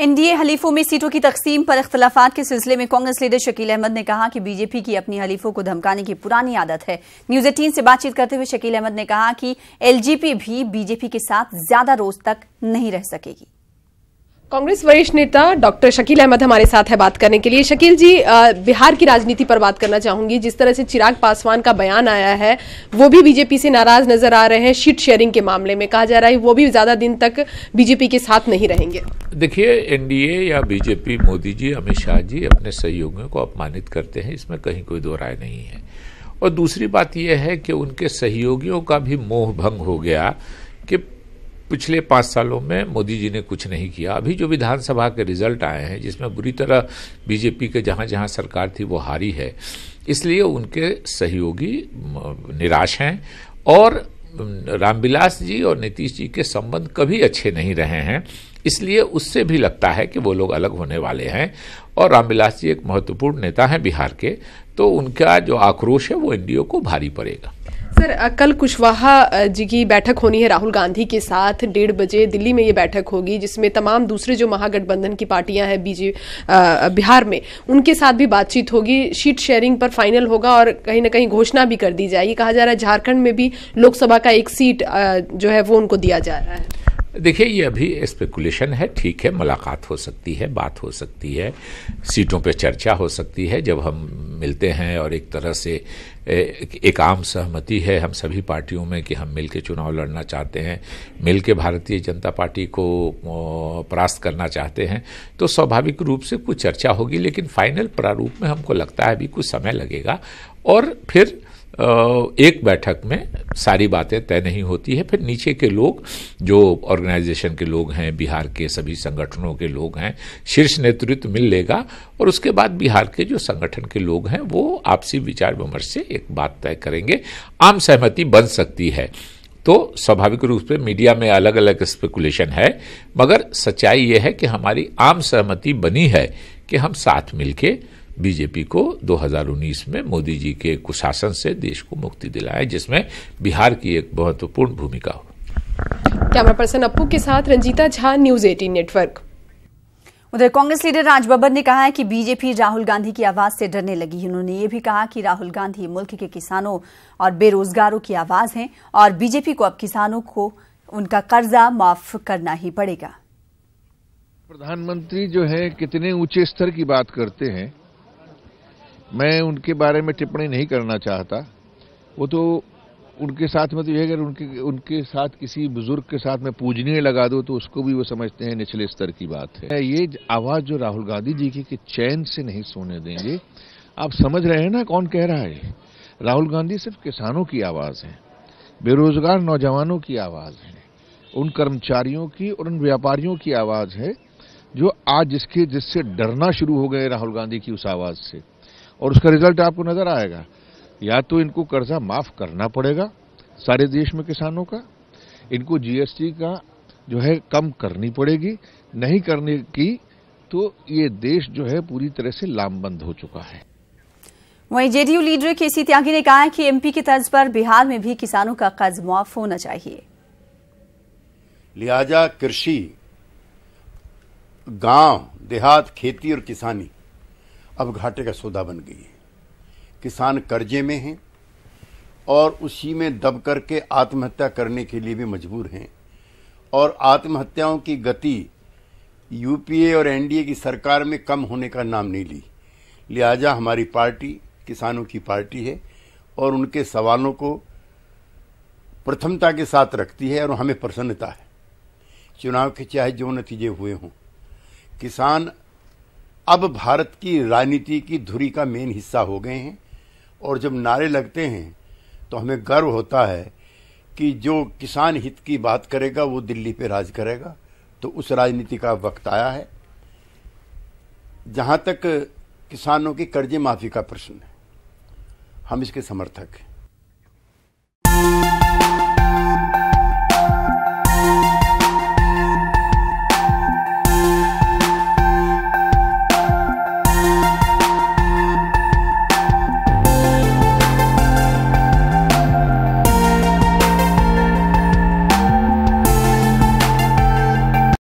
NDA हलीफों में सीटों की तकसीम पर इख्तिलाफात के सिलसिले में कांग्रेस लीडर शकील अहमद ने कहा कि बीजेपी की अपनी हलीफों को धमकाने की पुरानी आदत है। न्यूज 18 से बातचीत करते हुए शकील अहमद ने कहा कि एलजेपी भी बीजेपी के साथ ज्यादा रोज तक नहीं रह सकेगी। कांग्रेस वरिष्ठ नेता डॉक्टर शकील अहमद हमारे साथ है बात करने के लिए। शकील जी, बिहार की राजनीति पर बात करना चाहूंगी। जिस तरह से चिराग पासवान का बयान आया है, वो भी बीजेपी से नाराज नजर आ रहे हैं। सीट शेयरिंग के मामले में कहा जा रहा है वो भी ज्यादा दिन तक बीजेपी के साथ नहीं रहेंगे। देखिए, एनडीए या बीजेपी, मोदी जी, अमित शाह जी अपने सहयोगियों को अपमानित करते हैं, इसमें कहीं कोई दो राय नहीं है। और दूसरी बात यह है कि उनके सहयोगियों का भी मोह भंग हो गया कि पिछले 5 सालों में मोदी जी ने कुछ नहीं किया। अभी जो विधानसभा के रिजल्ट आए हैं, जिसमें बुरी तरह बीजेपी के जहां जहां सरकार थी वो हारी है, इसलिए उनके सहयोगी निराश हैं। और रामविलास जी और नीतीश जी के संबंध कभी अच्छे नहीं रहे हैं, इसलिए उससे भी लगता है कि वो लोग अलग होने वाले हैं। और रामविलास जी एक महत्वपूर्ण नेता हैं बिहार के, तो उनका जो आक्रोश है वो एनडीए को भारी पड़ेगा। सर, कल कुशवाहा जी की बैठक होनी है राहुल गांधी के साथ। 1:30 बजे दिल्ली में ये बैठक होगी, जिसमें तमाम दूसरे जो महागठबंधन की पार्टियां हैं बिहार में, उनके साथ भी बातचीत होगी। सीट शेयरिंग पर फाइनल होगा और कहीं ना कहीं घोषणा भी कर दी जाएगी। कहा जा रहा है झारखंड में भी लोकसभा का एक सीट जो है वो उनको दिया जा रहा है। देखिए, ये अभी स्पेकुलेशन है। ठीक है, मुलाकात हो सकती है, बात हो सकती है, सीटों पे चर्चा हो सकती है जब हम मिलते हैं। और एक तरह से एक आम सहमति है हम सभी पार्टियों में कि हम मिलकर चुनाव लड़ना चाहते हैं, मिलकर भारतीय जनता पार्टी को परास्त करना चाहते हैं, तो स्वाभाविक रूप से कुछ चर्चा होगी। लेकिन फाइनल प्रारूप में हमको लगता है अभी कुछ समय लगेगा। और फिर एक बैठक में सारी बातें तय नहीं होती है। फिर नीचे के लोग, जो ऑर्गेनाइजेशन के लोग हैं, बिहार के सभी संगठनों के लोग हैं, शीर्ष नेतृत्व मिल लेगा और उसके बाद बिहार के जो संगठन के लोग हैं वो आपसी विचार विमर्श से एक बात तय करेंगे। आम सहमति बन सकती है। तो स्वाभाविक रूप से मीडिया में अलग अलग स्पेकुलेशन है, मगर सच्चाई यह है कि हमारी आम सहमति बनी है कि हम साथ मिलके बीजेपी को 2019 में मोदी जी के कुशासन से देश को मुक्ति दिलाए, जिसमें बिहार की एक महत्वपूर्ण भूमिका हो। कैमरा पर्सन अप्पू के साथ रंजीता झा, न्यूज 18 नेटवर्क। उधर कांग्रेस लीडर राज बब्बर ने कहा है कि बीजेपी राहुल गांधी की आवाज से डरने लगी। उन्होंने ये भी कहा कि राहुल गांधी मुल्क के किसानों और बेरोजगारों की आवाज हैं और बीजेपी को अब किसानों को उनका कर्जा माफ करना ही पड़ेगा। प्रधानमंत्री जो है कितने ऊंचे स्तर की बात करते हैं, मैं उनके बारे में टिप्पणी नहीं करना चाहता। वो तो उनके साथ में तो यह अगर उनके साथ किसी बुजुर्ग के साथ में पूजनीय लगा दो तो उसको भी वो समझते हैं निचले स्तर की बात है। ये आवाज जो राहुल गांधी जी की कि चैन से नहीं सोने देंगे, आप समझ रहे हैं ना कौन कह रहा है? राहुल गांधी सिर्फ किसानों की आवाज है, बेरोजगार नौजवानों की आवाज है, उन कर्मचारियों की और उन व्यापारियों की आवाज है जो आज जिससे डरना शुरू हो गए राहुल गांधी की उस आवाज से। और उसका रिजल्ट आपको नजर आएगा। या तो इनको कर्जा माफ करना पड़ेगा सारे देश में किसानों का, इनको जीएसटी का जो है कम करनी पड़ेगी, नहीं करने की तो ये देश जो है पूरी तरह से लामबंद हो चुका है। वहीं जेडीयू लीडर केसी त्यागी ने कहा है कि एमपी की तर्ज पर बिहार में भी किसानों का कर्ज माफ होना चाहिए। लिहाजा कृषि, गांव देहात, खेती और किसानी अब घाटे का सौदा बन गई है। किसान कर्जे में हैं और उसी में दब करके आत्महत्या करने के लिए भी मजबूर हैं। और आत्महत्याओं की गति यूपीए और एनडीए की सरकार में कम होने का नाम नहीं ली। लिहाजा हमारी पार्टी किसानों की पार्टी है और उनके सवालों को प्रथमता के साथ रखती है और हमें प्रसन्नता है। चुनाव के चाहे जो नतीजे हुए हों, किसान अब भारत की राजनीति की धुरी का मेन हिस्सा हो गए हैं। और जब नारे लगते हैं तो हमें गर्व होता है कि जो किसान हित की बात करेगा वो दिल्ली पे राज करेगा। तो उस राजनीति का वक्त आया है। जहां तक किसानों की कर्जे माफी का प्रश्न है, हम इसके समर्थक हैं।